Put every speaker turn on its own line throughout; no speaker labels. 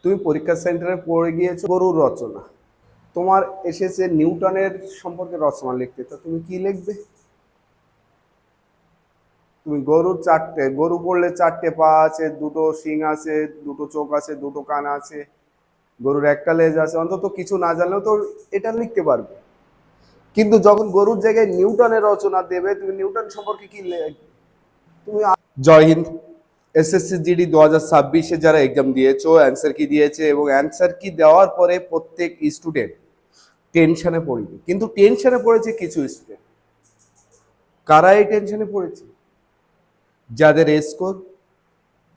তুমি পরীক্ষা সেন্টারে পড়ে গিয়েছো গরুর রচনা, তোমার এসেছে নিউটনের সম্পর্কে রচনা লিখতে, তো তুমি কি লিখবে? তুমি গরু পড়লে চারটে পা আছে, দুটো শিং আছে, দুটো চোখ আছে, দুটো কান আছে, গরুর একটা লেজ আছে, অন্তত কিছু না জানলেও তো এটা লিখতে পারবে। কিন্তু যখন গরুর জায়গায় নিউটনের রচনা দেবে, তুমি নিউটন সম্পর্কে কি তুমি জয় হিন্দ। এসএসসি জিডি 2026-এ যারা এক্সাম দিয়েছো, অ্যান্সার কি দিয়েছে, এবং অ্যান্সার কি দেওয়ার পরে প্রত্যেক স্টুডেন্ট টেনশনে পড়েনি, কিন্তু টেনশনে পড়েছে কিছু স্টুডেন্ট। কারা এই টেনশনে পড়েছে? যাদের স্কোর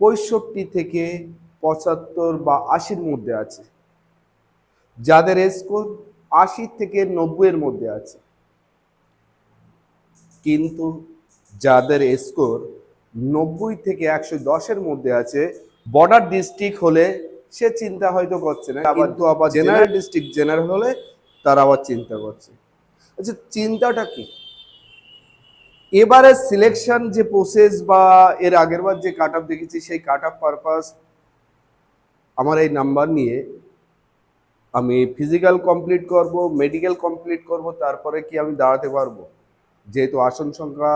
65 থেকে 75 বা 80-র মধ্যে আছে, যাদের স্কোর 80 থেকে 90-এর মধ্যে আছে। কিন্তু যাদের স্কোর 90 থেকে 110-এর মধ্যে আছে, বর্ডার ডিস্ট্রিক্ট হলে সে চিন্তা হয়তো করছে না, কিন্তু আবার জেনারেল ডিস্ট্রিক্ট জেনারেল হলে তারা আবার চিন্তা করছে। আচ্ছা, চিন্তাটা কি? এবারে সিলেকশন যে প্রসেস বা এর আগের বার যে কাট অফ দেখেছি, সেই কাট অফ পারপাস আমার এই নাম্বার নিয়ে আমি ফিজিক্যাল কমপ্লিট করব, মেডিকেল কমপ্লিট করব, তারপরে কি আমি দাঁড়াতে পারবো? যেহেতু আসন সংখ্যা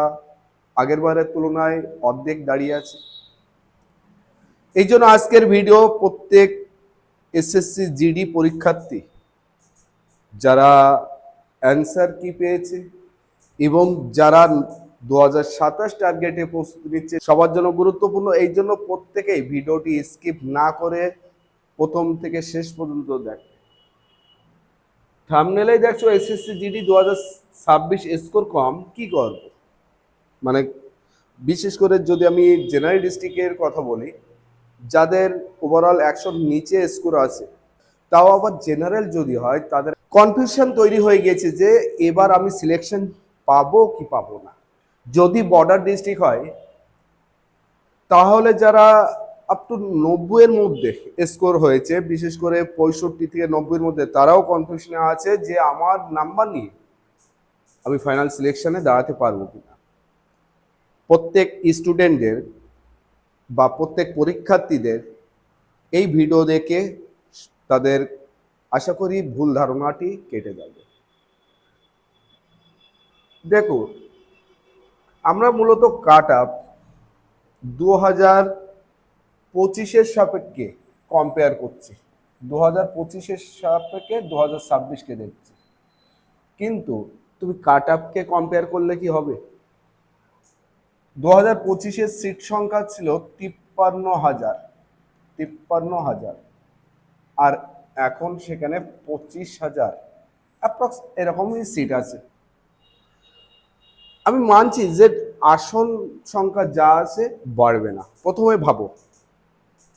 আগের বারের তুলনায় অর্ধেক দাঁড়িয়ে আছে। এই জন্য আজকের ভিডিও প্রত্যেক এসএসসি জিডি পরীক্ষার্থী যারা অ্যান্সার কি পেয়েছে এবং যারা 2027 টার্গেটে প্রস্তুতি নিচ্ছে, সবার জন্য গুরুত্বপূর্ণ। এই জন্য প্রত্যেকেই ভিডিওটি স্কিপ না করে প্রথম থেকে শেষ পর্যন্ত দেখবে। থাম্বনেলেই দেখছো এসএসসি জিডি 2026 স্কোর কম, কি করব? মানে বিশেষ করে যদি আমি জেনারেল ডিস্ট্রিক্টের কথা বলি, যাদের ওভারঅল 100-র নিচে স্কোর আছে, তাও আবার জেনারেল যদি হয়, তাদের কনফিউশন তৈরি হয়ে গেছে যে এবার আমি সিলেকশন পাবো কি পাবো না। যদি বর্ডার ডিস্ট্রিক্ট হয়, তাহলে যারা আপ টু 90-এর মধ্যে স্কোর হয়েছে, বিশেষ করে 65 থেকে 90-এর মধ্যে, তারাও কনফিউশনে আছে যে আমার নাম্বার নিয়ে আমি ফাইনাল সিলেকশনে দাঁড়াতে পারবো কিনা। প্রত্যেক স্টুডেন্টদের বা প্রত্যেক পরীক্ষার্থীদের এই ভিডিও দেখে তাদের আশা করি ভুল ধারণাটি কেটে যাবে। দেখো, আমরা মূলত কাট আপ 2025-এর সাপেক্ষে কম্পেয়ার করছি, 2025-এর সাপেক্ষে 2026-কে দেখছি। কিন্তু তুমি কাট আপকে কম্পেয়ার করলে কি হবে? 2025-এর সিট সংখ্যা ছিল 53,000, আর এখন সেখানে 25,000 অ্যাপ্রক্স এরকমই সিট আছে। আমি মানছি যে আসন সংখ্যা যা আছে বাড়বে না। প্রথমে ভাবো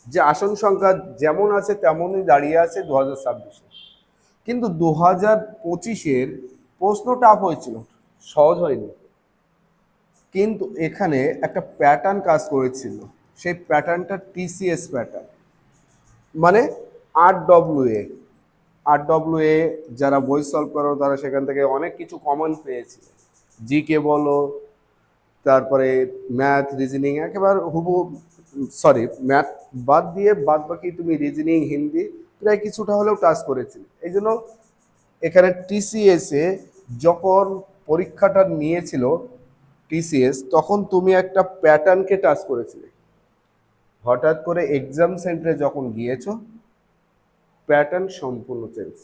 যে আসন সংখ্যা যেমন আছে তেমনই দাঁড়িয়ে আছে 2026-এ, কিন্তু 2025-এর প্রশ্ন টাফ হয়েছিল, সহজ হয়নি। কিন্তু এখানে একটা প্যাটার্ন কাজ করেছিল, সেই প্যাটার্নটা টিসিএস প্যাটার্ন, মানে আর ডব্লিউ এ যারা বই সলভ করো তারা সেখান থেকে অনেক কিছু কমন পেয়েছে। জিকে বলো, তারপরে ম্যাথ, রিজনিং, একেবারে ম্যাথ বাদ দিয়ে বাদ বাকি তুমি রিজনিং, হিন্দি প্রায় কিছুটা হলেও টাচ করেছিলে। এই জন্য এখানে টিসিএসে যখন পরীক্ষাটা নিয়েছিল টিসিএস, তখন তুমি একটা প্যাটার্নকে টাচ করেছিলে। হঠাৎ করে এক্সাম সেন্টারে যখন গিয়েছো, প্যাটার্ন সম্পূর্ণ চেঞ্জ।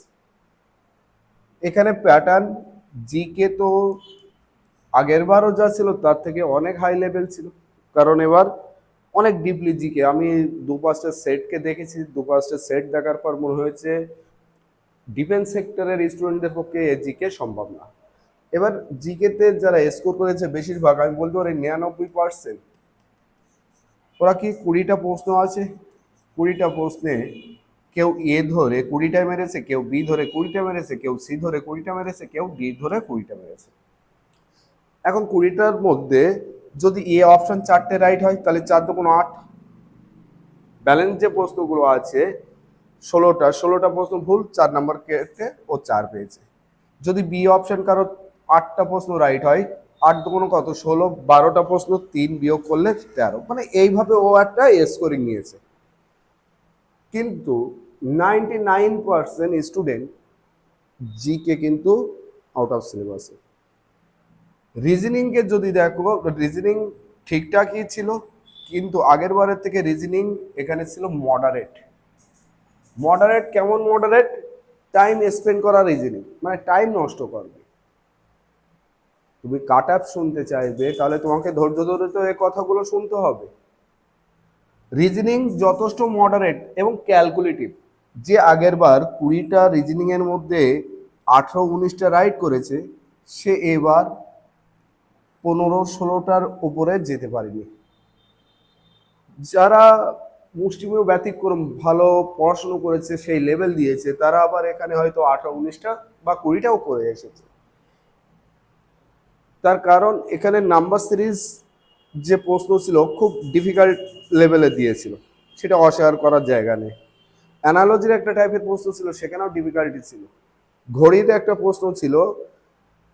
এখানে প্যাটার্ন জিকে তো আগের বারও যা ছিল তার থেকে অনেক হাই লেভেল ছিল, কারণ এবার অনেক ডিপলি জিকে। আমি 2-5টা সেটকে দেখেছি, 2-5টা সেট দেখার পর মনে হয়েছে ডিফেন্স সেক্টরের স্টুডেন্টদের পক্ষে জিকে সম্ভব না। এবার জিকেতে যারা স্কোর করেছে বেশিরভাগ, আমি বলতে পারি 99%, ওরা কি 20টা প্রশ্ন আছে, 20টা প্রশ্নে কেউ এ ধরে 20টা মেরেছে, কেউ বি ধরে 20টা মেরেছে, কেউ সি ধরে 20টা মেরেছে, কেউ ডি ধরে 20টা মেরেছে। এখন 20টার মধ্যে যদি এ অপশন 4টে রাইট হয়, তাহলে 4 × 8। ব্যালেন্স যে প্রশ্নগুলো আছে 16টা প্রশ্ন ভুল, 4 নম্বর কেটে ও 4 পেয়েছে। যদি বি অপশন কারো 8টা প্রশ্ন রাইট হয়, 8 দুগুণ কত, 16, 12টা প্রশ্ন 3 বিয়োগ করলে 13, মানে এইভাবে ও একটা স্কোরিং নিয়েছে। কিন্তু 99% স্টুডেন্ট জিকে কিন্তু আউট অফ সিলেবাসে। রিজনিংকে যদি দেখো, রিজনিং ঠিকঠাকই ছিল, কিন্তু আগের বারের থেকে রিজনিং এখানে ছিল মডারেট। মডারেট কেমন মডারেট? টাইম স্পেন্ড করা রিজনিং, মানে টাইম নষ্ট করবে। তুমি কাট আপ শুনতে চাইবে তাহলে তোমাকে ধৈর্য ধরে তো এই কথাগুলো শুনতে হবে। রিজনিং যথেষ্ট মডারেট এবং ক্যালকুলেটিভ। যে আগের বার 20টা রিজনিং এর মধ্যে 18-19টা রাইট করেছে, সে এবার 15-16টার উপরে যেতে পারেনি। যারা মুষ্টিমেয় ব্যতিক্রম ভালো পড়াশুনো করেছে, সেই লেভেল দিয়েছে, তারা আবার এখানে হয়তো 18-19টা বা 20টাও করে এসেছে। তার কারণ এখানে নাম্বার সিরিজ যে প্রশ্ন ছিল খুব ডিফিকাল্ট লেভেলে দিয়েছিল, সেটা অস্বীকার করার জায়গা নেই। অ্যানালজির একটা টাইপের প্রশ্ন ছিল, সেখানেও ডিফিকাল্টি ছিল। ঘড়ির একটা প্রশ্ন ছিল,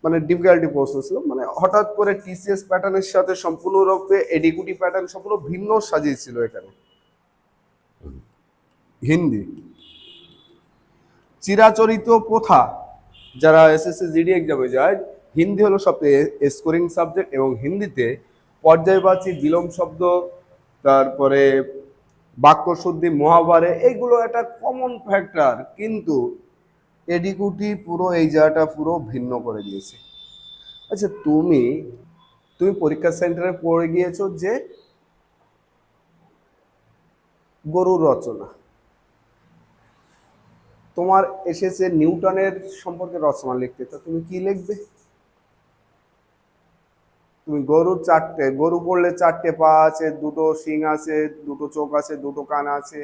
মানে ডিফিকাল্টি প্রশ্ন ছিল, মানে হঠাৎ করে টিসিএস প্যাটার্নের সাথে সম্পূর্ণরূপে এডিকুটি প্যাটার্ন সম্পূর্ণ ভিন্ন সাজিয়েছিল এখানে। হিন্দি চিরাচরিত প্রথা, যারা এসএসসি জিডি এক্সামে যায়, হিন্দি হলো সবচেয়ে স্কোরিং সাবজেক্ট, এবং হিন্দিতে পর্যায়বাচী, বিলোম শব্দ, তারপরে বাক্যশুদ্ধি, মহাবারে, এইগুলো একটা কমন ফ্যাক্টর। কিন্তু এডিকুটি পুরো এই জায়গাটা পুরো ভিন্ন করে দিয়েছে। আচ্ছা, তুমি পরীক্ষা সেন্টারে পড়ে গিয়েছো যে গরুর রচনা, তোমার এসেছে নিউটনের সম্পর্কে রচনা লিখতে, তো তুমি কি লিখবে? তুমি গরু পড়লে 4টে পা আছে, 2টো শিং আছে, 2টো চোখ আছে, 2টো কান আছে,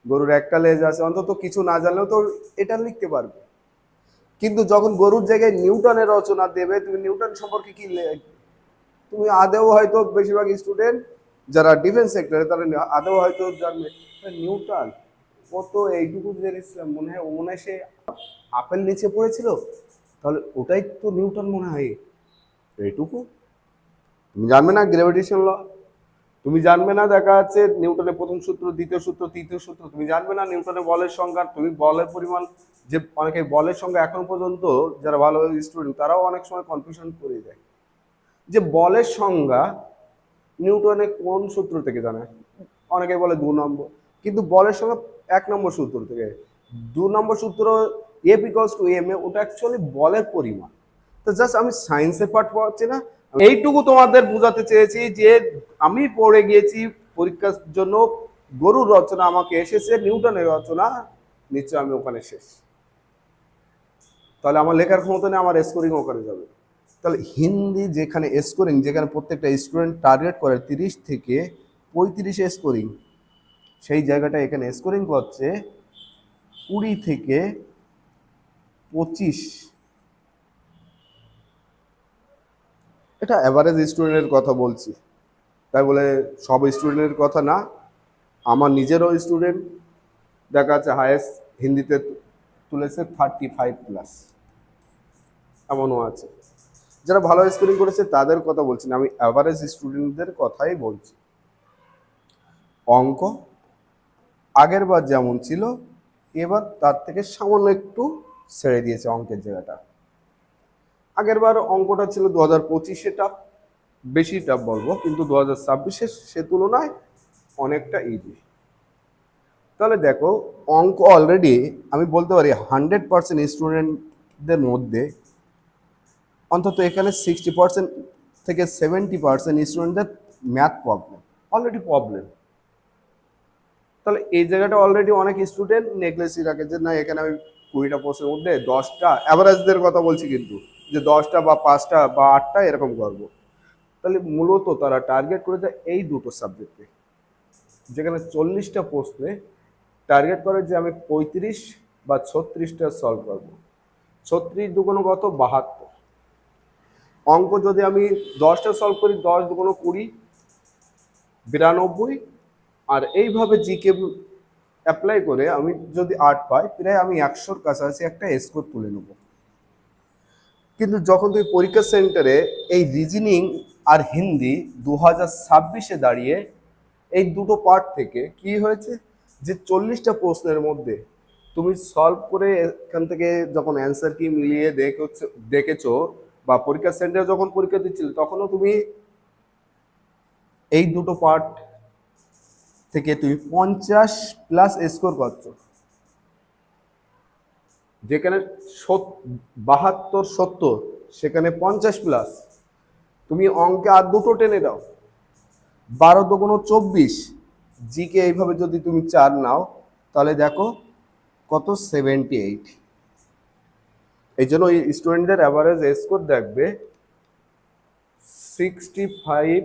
গরুর একটা লেজ আছে, অন্তত কিছু না জানলেও তো এটা লিখতে পারবে। কিন্তু যখন গরুর জায়গায় নিউটনের রচনা দেবে, তুমি নিউটন সম্পর্কে কি তুমি আদেও হয়তো, বেশিরভাগ স্টুডেন্ট যারা ডিফেন্স সেক্টরে, তারা আদেও হয়তো জানবে নিউটন কত, এইটুকু জেনেছিলাম, মনে হয় সে আপেল নিচে পড়েছিল, তাহলে ওটাই তো নিউটন মনে হয়, এইটুকু। তুমি জানবে না গ্র্যাভিটেশন ল, তুমি জানবে না দেখা যাচ্ছে নিউটনের প্রথম সূত্র, দ্বিতীয় সূত্র, তৃতীয় সূত্র, তুমি জানবে না নিউটনের বলের সংজ্ঞা, তুমি বলের পরিমাণ, যে অনেকে বলের সংজ্ঞা এখন পর্যন্ত যারা ভালো স্টুডেন্ট তারাও অনেক সময় কনফিউশন করে যায় যে বলের সংজ্ঞা নিউটনের কোন সূত্র থেকে জানে। অনেকে বলে 2 নম্বর, কিন্তু বলের সংজ্ঞা 1 নম্বর সূত্র থেকে। 2 নম্বর সূত্র F equals to M A, ওটা অ্যাকচুয়ালি বলের পরিমাণ। তো জাস্ট আমি সায়েন্সের পার্ট পড়াচ্ছি না, এইটুকু তোমাদের বোঝাতে চেয়েছি যে আমি পড়ে গিয়েছি পরীক্ষার জন্য গরুর রচনা, আমাকে এসেছে নিউটনের রচনা, নিশ্চয় আমি ওখানে শেষ। তাহলে আমার লেখার ক্ষমতা নেই, আমার স্কোরিং ওখানে যাবে। তাহলে হিন্দি যেখানে স্কোরিং, যেখানে প্রত্যেকটা স্টুডেন্ট টার্গেট করে 30 থেকে 35 স্কোরিং, সেই জায়গাটা এখানে স্কোরিং করছে 20 থেকে 25। এটা অ্যাভারেজ স্টুডেন্টের কথা বলছি, তাই বলে সব স্টুডেন্টের কথা না। আমার নিজেরও স্টুডেন্ট দেখা যাচ্ছে হায়েস্ট হিন্দিতে তুলেছে 35+, এমনও আছে। যারা ভালো স্কোরিং করেছে তাদের কথা বলছি না, আমি অ্যাভারেজ স্টুডেন্টদের কথাই বলছি। অঙ্ক আগের বার যেমন ছিল, এবার তার থেকে সামান্য একটু ছেড়ে দিয়েছে অঙ্কের জায়গাটা। আগের বার অঙ্কটা ছিল 2025-এ টাফ, বেশি টাফ বলবো, কিন্তু 2026-এ সে তুলনায় অনেকটা ইজি। তাহলে দেখো, অঙ্ক অলরেডি আমি বলতে পারি 100% স্টুডেন্টদের মধ্যে অন্তত এখানে 60% থেকে 70% স্টুডেন্টদের ম্যাথ প্রবলেম, অলরেডি প্রবলেম। তাহলে এই জায়গাটা অলরেডি অনেক স্টুডেন্ট নেগলেসি রাখে যে না, এখানে আমি 20টা প্রশ্নের মধ্যে 10টা, অ্যাভারেজদের কথা বলছি কিন্তু, যে 10টা বা 5টা বা 8টা এরকম করবো। তাহলে মূলত তারা টার্গেট করে দেয় এই দুটো সাবজেক্টে, যেখানে 40টা প্রশ্নে টার্গেট করে যে আমি 35 বা 36টা সলভ করবো। 36 দুগুণ কত? 72। অঙ্ক যদি আমি 10টা সলভ করি, 10 দুগুণ 20, 92। আর এইভাবে জিকে অ্যাপ্লাই করে আমি যদি 8 পাই, প্রায় আমি 100-র কাছাকাছি একটা স্কোর তুলে নেব। কিন্তু যখন তুমি পরীক্ষা সেন্টারে এই রিজনিং আর হিন্দি 2026-এ দাঁড়িয়ে এই দুটো পার্ট থেকে কি হয়েছে, যে 40টা প্রশ্নের মধ্যে তুমি সলভ করে এখান থেকে যখন অ্যান্সার কি মিলিয়ে দেখেছো, বা পরীক্ষা সেন্টারে যখন পরীক্ষা দিচ্ছিলে তখনও তুমি এই দুটো পার্ট থেকে তুমি 50+ স্কোর করছো, যেখানে 72 70 সেখানে 50+। তুমি অঙ্কে আর দুটো টেনে দাও, 12 × 2 = 24। জিকে এইভাবে যদি তুমি 4 নাও তাহলে দেখো কত, 78। এই জন্য ওই স্টুডেন্টদের অ্যাভারেজ স্কোর দেখবে 65